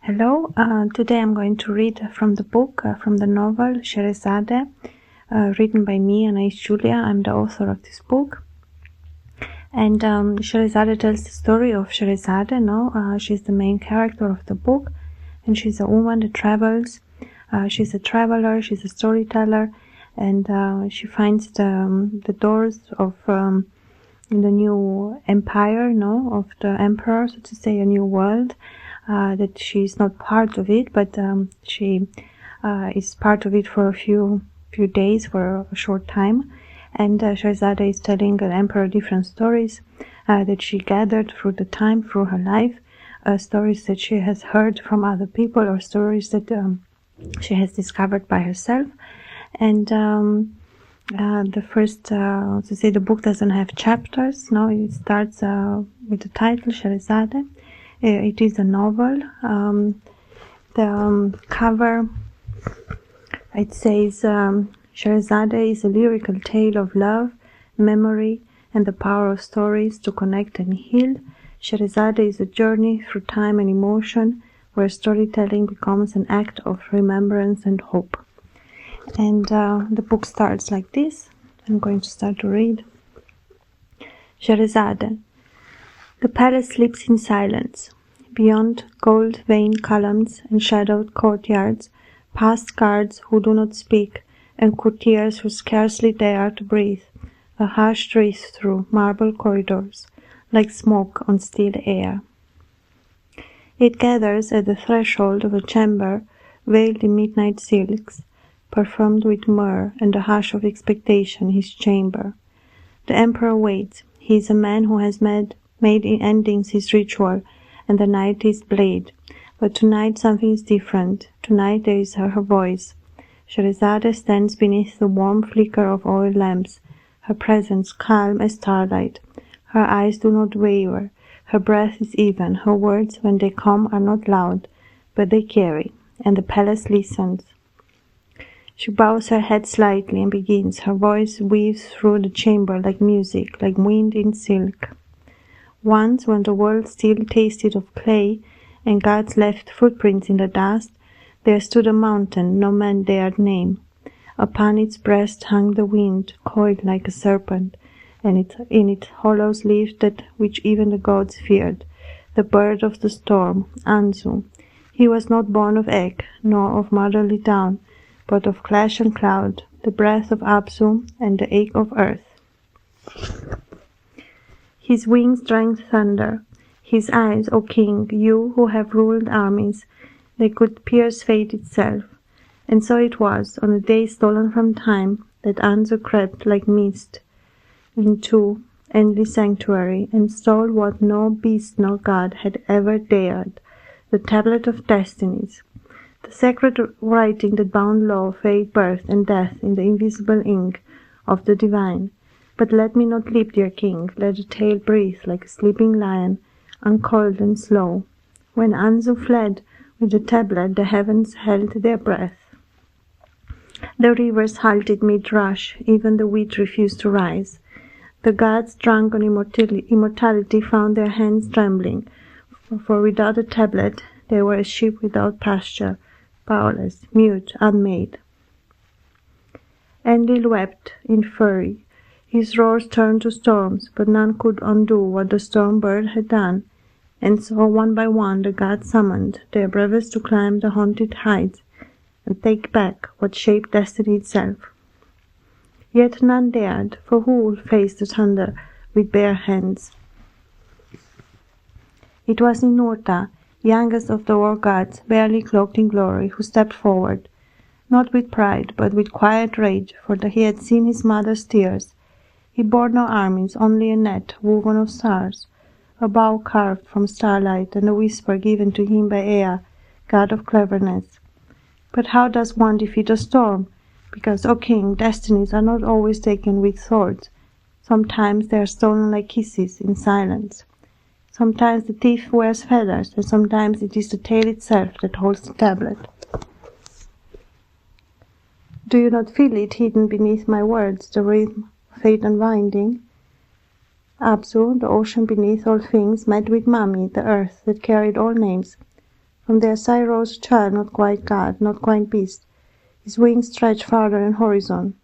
Hello, today I'm going to read from the book, from the novel Shérézade, written by me, Anaïs Giulia. I'm the author of this book. And Shérézade tells the story of Shérézade, she's the main character of the book, and she's a woman that travels. She's a traveler, she's a storyteller, and she finds the doors of the new empire, of the emperor, so to say, a new world. That she's not part of it, but she is part of it for a few days, for a short time. And Shérézade is telling the emperor different stories that she gathered through the time, through her life, stories that she has heard from other people, or stories that she has discovered by herself. And the first, to say, the book doesn't have chapters. No, it starts with the title Shérézade. It is a novel. The cover, it says, Shérézade is a lyrical tale of love, memory, and the power of stories to connect and heal. Shérézade is a journey through time and emotion, where storytelling becomes an act of remembrance and hope. And the book starts like this. I'm going to start to read. Shérézade. The palace sleeps in silence. Beyond gold-veined columns and shadowed courtyards, past guards who do not speak, and courtiers who scarcely dare to breathe, a hush drifts through marble corridors, like smoke on still air. It gathers at the threshold of a chamber veiled in midnight silks, perfumed with myrrh and the hush of expectation, his chamber. The emperor waits. He is a man who has made in endings his ritual, and the night is blade. But tonight something is different. Tonight there is her voice. Shérézade stands beneath the warm flicker of oil lamps, her presence calm as starlight. Her eyes do not waver. Her breath is even. Her words, when they come, are not loud, but they carry, and the palace listens. She bows her head slightly and begins. Her voice weaves through the chamber like music, like wind in silk. Once, when the world still tasted of clay, and gods left footprints in the dust, there stood a mountain no man dared name. Upon its breast hung the wind, coiled like a serpent, and in its hollows lived that which even the gods feared, the bird of the storm, Anzu. He was not born of egg, nor of motherly down, but of clash and cloud, the breath of Apsu, and the ache of earth. His wings drank thunder. His eyes, O king, you who have ruled armies, they could pierce fate itself. And so it was, on a day stolen from time, that Anzu crept like mist into endless sanctuary, and stole what no beast nor god had ever dared, the tablet of destinies, the sacred writing that bound law, fate, birth, and death in the invisible ink of the divine. But let me not leap, dear king, let the tale breathe like a sleeping lion, uncoiled and slow. When Anzu fled with the tablet, the heavens held their breath. The rivers halted mid-rush, even the wheat refused to rise. The gods, drunk on immortality, found their hands trembling, for without a tablet they were a sheep without pasture, powerless, mute, unmade. Enlil wept in fury. His roars turned to storms, but none could undo what the storm bird had done, and so one by one the gods summoned their bravest to climb the haunted heights and take back what shaped destiny itself. Yet none dared, for who would face the thunder with bare hands? It was Ninurta, youngest of the war gods, barely cloaked in glory, who stepped forward, not with pride, but with quiet rage, for he had seen his mother's tears. He bore no armies, only a net woven of stars, a bow carved from starlight, and a whisper given to him by Ea, god of cleverness. But how does one defeat a storm? Because, O king, destinies are not always taken with swords. Sometimes they are stolen like kisses, in silence. Sometimes the thief wears feathers, and sometimes it is the tale itself that holds the tablet. Do you not feel it hidden beneath my words, the rhythm of fate unwinding? Apsu, the ocean beneath all things, met with Mami, the earth that carried all names. From their side rose a child, not quite god, not quite beast. His wings stretched farther than horizon.